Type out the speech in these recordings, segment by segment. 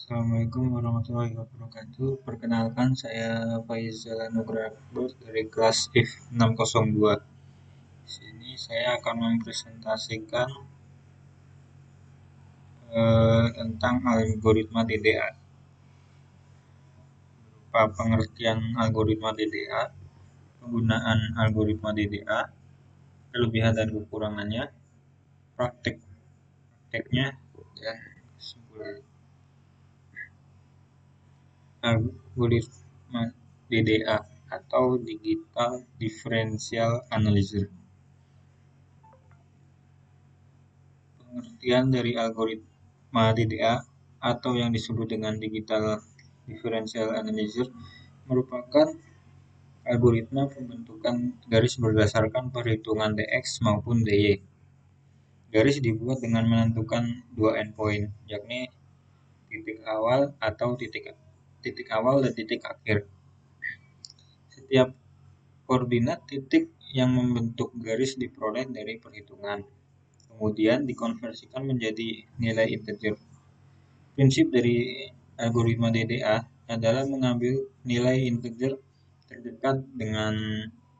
Assalamualaikum warahmatullahi wabarakatuh. Perkenalkan, saya Faizal Anugrah Akbar dari kelas IF 602. Di sini saya akan mempresentasikan tentang algoritma DDA. Berupa pengertian algoritma DDA, penggunaan algoritma DDA, kelebihan dan kekurangannya, prakteknya, dan kesimpulan. Algoritma DDA atau Digital Differential Analyzer. Pengertian dari algoritma DDA atau yang disebut dengan Digital Differential Analyzer merupakan algoritma pembentukan garis berdasarkan perhitungan dx maupun dy. Garis dibuat dengan menentukan dua endpoint, yakni titik awal atau titik awal dan titik akhir. Setiap koordinat titik yang membentuk garis diperoleh dari perhitungan, kemudian dikonversikan menjadi nilai integer. Prinsip dari algoritma DDA adalah mengambil nilai integer terdekat dengan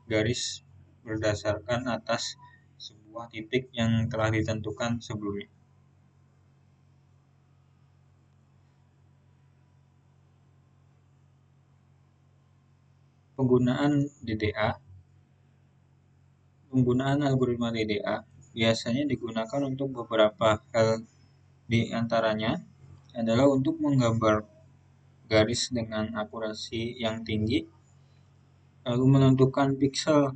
garis berdasarkan atas sebuah titik yang telah ditentukan sebelumnya. Penggunaan algoritma DDA biasanya digunakan untuk beberapa hal, di antaranya adalah untuk menggambar garis dengan akurasi yang tinggi, lalu menentukan piksel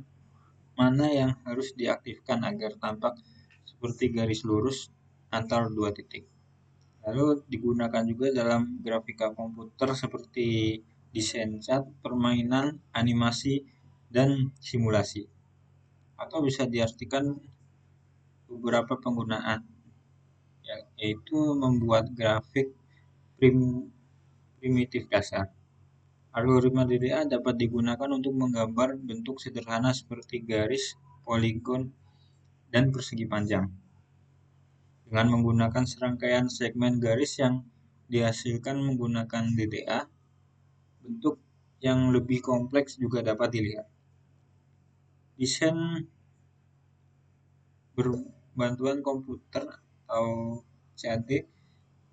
mana yang harus diaktifkan agar tampak seperti garis lurus antar dua titik. Lalu digunakan juga dalam grafika komputer seperti desain cat, permainan, animasi, dan simulasi. Atau bisa diartikan beberapa penggunaan, yaitu membuat grafik primitif dasar. Algoritma DDA dapat digunakan untuk menggambar bentuk sederhana seperti garis, poligon, dan persegi panjang. Dengan menggunakan serangkaian segmen garis yang dihasilkan menggunakan DDA, bentuk yang lebih kompleks juga dapat dilihat. Desain berbantuan komputer atau CAD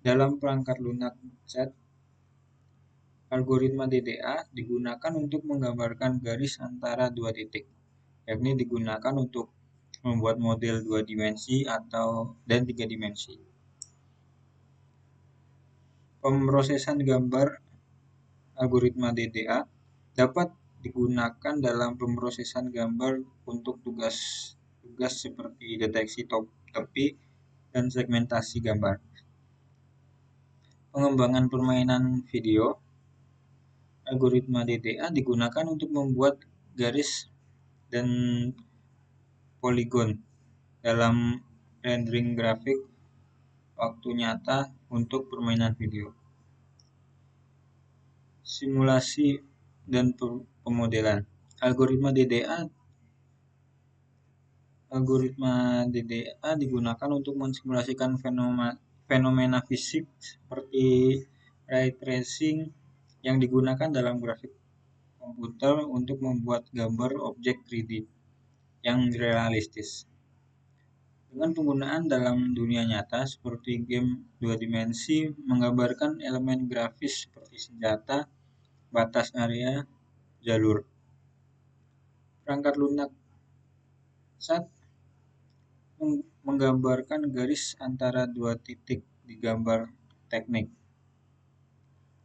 dalam perangkat lunak CAD. Algoritma DDA digunakan untuk menggambarkan garis antara dua titik, yakni digunakan untuk membuat model 2 dimensi dan 3 dimensi. Pemrosesan gambar algoritma DDA dapat digunakan dalam pemrosesan gambar untuk tugas seperti deteksi tepi dan segmentasi gambar. Pengembangan permainan video, algoritma DDA digunakan untuk membuat garis dan poligon dalam rendering grafik waktu nyata untuk permainan video. Simulasi dan pemodelan. Algoritma DDA digunakan untuk mensimulasikan fenomena fisik seperti ray tracing yang digunakan dalam grafik komputer untuk membuat gambar objek 3D yang realistis. Dengan penggunaan dalam dunia nyata seperti game 2 dimensi menggambarkan elemen grafis seperti senjata, batas area, jalur. Perangkat lunak CAD menggambarkan garis antara dua titik di gambar teknik.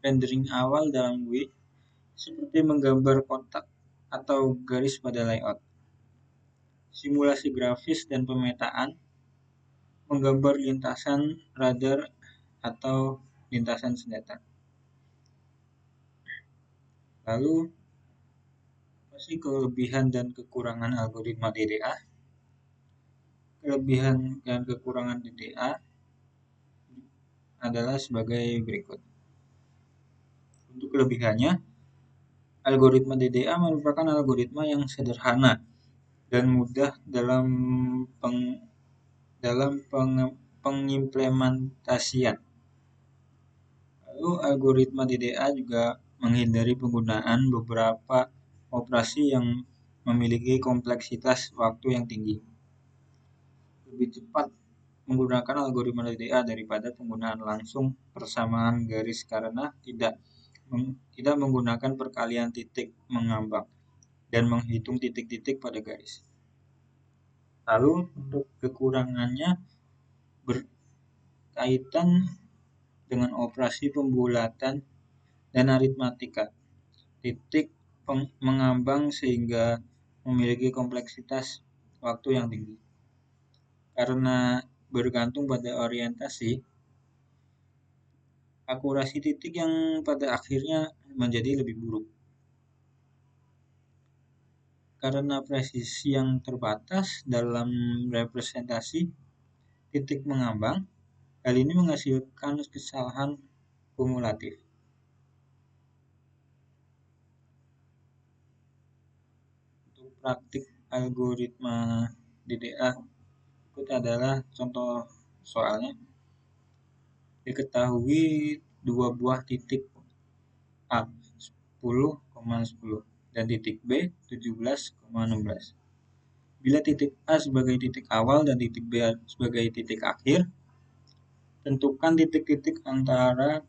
Rendering awal dalam GUI seperti menggambar kotak atau garis pada layout. Simulasi grafis dan pemetaan menggambar lintasan radar atau lintasan senjata. Lalu, apa sih kelebihan dan kekurangan algoritma DDA? Kelebihan dan kekurangan DDA adalah sebagai berikut. Untuk kelebihannya, algoritma DDA merupakan algoritma yang sederhana dan mudah dalam pengimplementasian. Lalu Lalu algoritma DDA juga menghindari penggunaan beberapa operasi yang memiliki kompleksitas waktu yang tinggi. Lebih cepat menggunakan algoritma DDA daripada penggunaan langsung persamaan garis karena tidak menggunakan perkalian titik mengambang dan menghitung titik-titik pada garis. Lalu untuk kekurangannya berkaitan dengan operasi pembulatan dan aritmatika. Titik mengambang sehingga memiliki kompleksitas waktu yang tinggi. Karena bergantung pada orientasi, akurasi titik yang pada akhirnya menjadi lebih buruk. Karena presisi yang terbatas dalam representasi titik mengambang, hal ini menghasilkan kesalahan kumulatif. Untuk praktik algoritma DDA berikut adalah contoh soalnya. Diketahui dua buah titik A 10,10 dan titik B 17,16. Bila titik A sebagai titik awal dan titik B sebagai titik akhir, tentukan titik-titik antara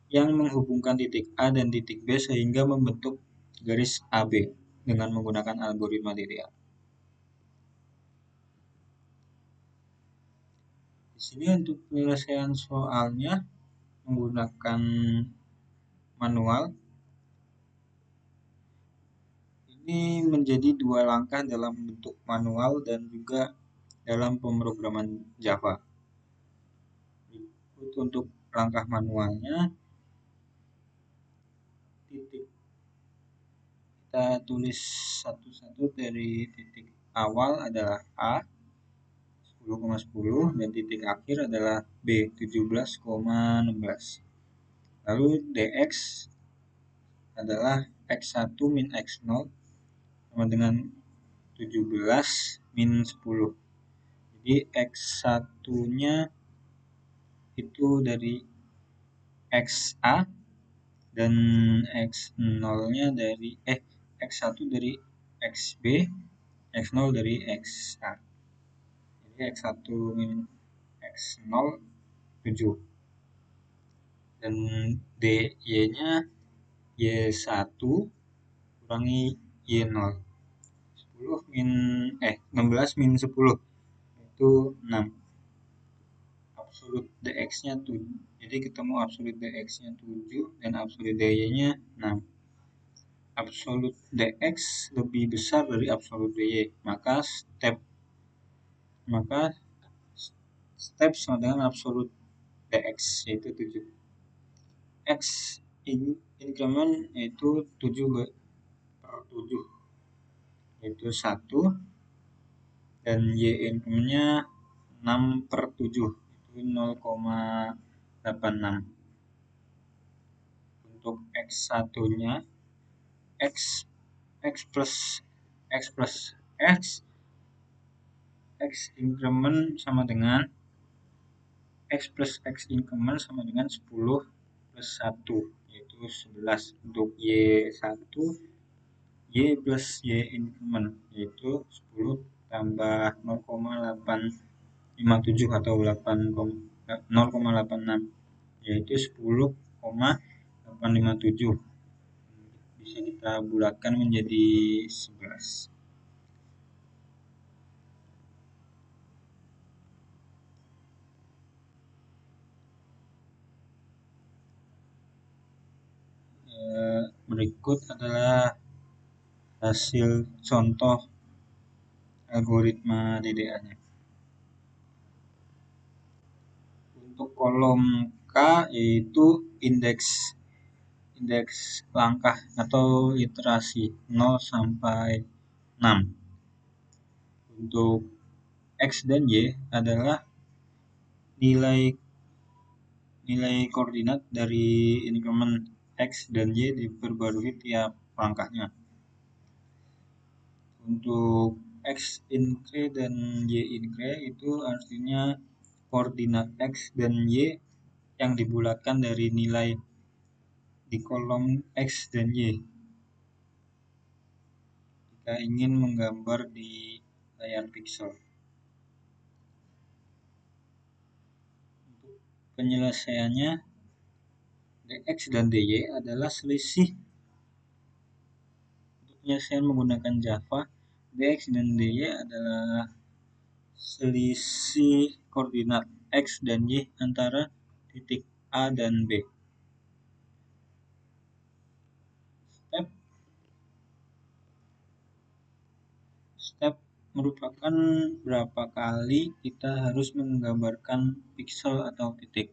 yang menghubungkan titik A dan titik B sehingga membentuk garis AB dengan menggunakan algoritma DDA. Di sini untuk penyelesaian soalnya menggunakan manual. Ini menjadi dua langkah dalam bentuk manual dan juga dalam pemrograman Java. Untuk langkah manualnya, titik kita tulis satu-satu dari titik awal adalah A 10,10 dan titik akhir adalah B 17,16. Lalu dx adalah x1 min x0 sama dengan 17 min 10. Jadi x1-nya itu dari xa dan x0-nya dari x1 dari xb, x0 dari xa. Jadi x1 min x0 7 dan dy-nya y1 kurangi y0 16 min 10 itu 6. Absolut dx-nya 7. Jadi ketemu absolut dx-nya 7 dan absolut dy-nya 6. Absolut dx lebih besar dari absolut dy, maka step sama dengan absolut dx yaitu 7. X increment yaitu 7 per 7 yaitu 1 dan y incrementnya 6 per 7 itu 0,86. Untuk x1-nya x plus x increment sama dengan x plus x increment sama dengan 10 plus 1 yaitu 11. Untuk y1 y plus y increment yaitu 10 tambah 0,857 atau 0,86 yaitu 10,857. Bisa kita bulatkan menjadi 11. Berikut adalah hasil contoh algoritma DDA-nya. Untuk kolom K yaitu indeks langkah atau iterasi 0 sampai 6. Untuk X dan Y adalah nilai koordinat dari increment X dan Y diperbarui tiap langkahnya. Untuk X incre dan Y incre itu artinya koordinat X dan Y yang dibulatkan dari nilai di kolom X dan Y jika ingin menggambar di layar piksel. Untuk penyelesaiannya, dx dan dy adalah selisih. Untuk penyelesaian menggunakan Java, dx dan dy adalah selisih koordinat X dan Y antara titik A dan B. Step merupakan berapa kali kita harus menggambarkan piksel atau titik.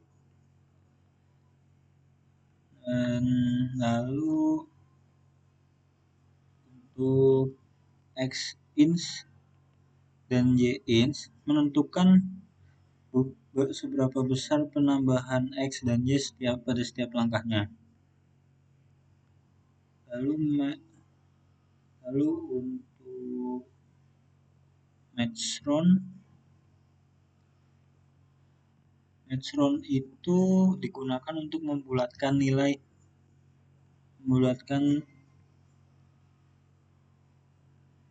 Dan lalu untuk X inch dan Y inch menentukan seberapa besar penambahan X dan Y pada setiap langkahnya. Lalu untuk matchron itu digunakan untuk membulatkan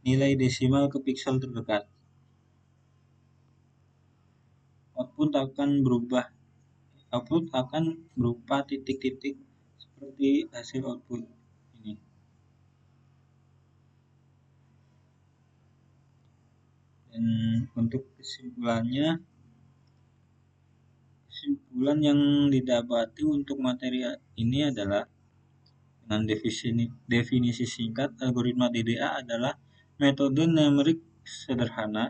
nilai desimal ke piksel terdekat. Output akan berupa titik-titik seperti hasil output ini. Dan untuk kesimpulan yang didapati untuk materi ini adalah dengan definisi singkat, algoritma DDA adalah metode numerik sederhana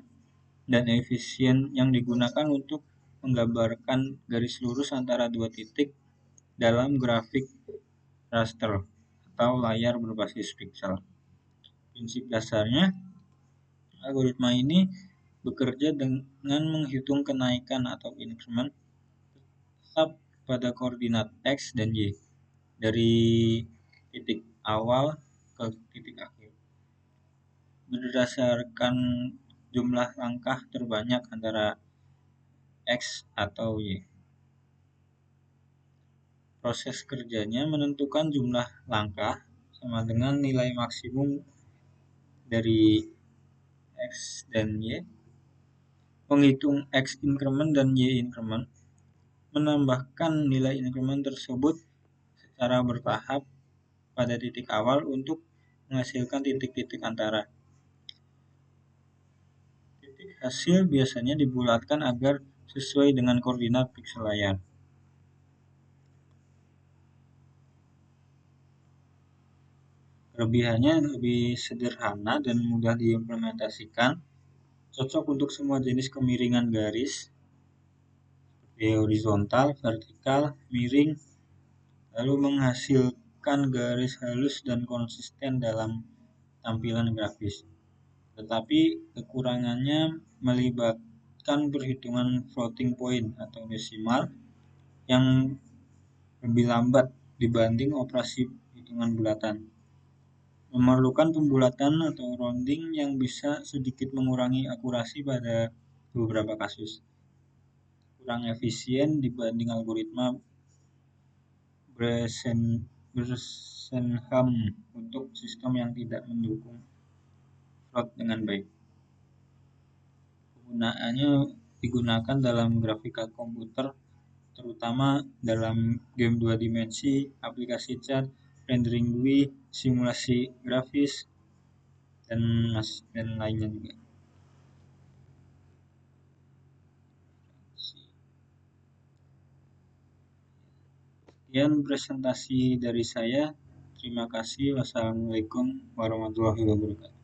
dan efisien yang digunakan untuk menggambarkan garis lurus antara dua titik dalam grafik raster atau layar berbasis piksel. Prinsip dasarnya, algoritma ini bekerja dengan menghitung kenaikan atau increment tetap pada koordinat X dan Y dari titik awal ke titik akhir berdasarkan jumlah langkah terbanyak antara X atau Y. Proses kerjanya menentukan jumlah langkah sama dengan nilai maksimum dari X dan Y, menghitung X increment dan Y increment, menambahkan nilai increment tersebut secara bertahap pada titik awal untuk menghasilkan titik-titik antara. Titik hasil biasanya dibulatkan agar sesuai dengan koordinat piksel layar. Kelebihannya lebih sederhana dan mudah diimplementasikan, cocok untuk semua jenis kemiringan garis, seperti horizontal, vertikal, miring, lalu menghasilkan garis halus dan konsisten dalam tampilan grafis. Tetapi kekurangannya melibatkan perhitungan floating point atau desimal yang lebih lambat dibanding operasi hitungan bulatan. Memerlukan pembulatan atau rounding yang bisa sedikit mengurangi akurasi pada beberapa kasus. Kurang efisien dibanding algoritma Bresenham untuk sistem yang tidak mendukung float dengan baik. Penggunaannya digunakan dalam grafika komputer, terutama dalam game 2 dimensi, aplikasi chat, rendering GUI, simulasi grafis, dan lainnya juga. Sekian presentasi dari saya. Terima kasih. Wassalamualaikum warahmatullahi wabarakatuh.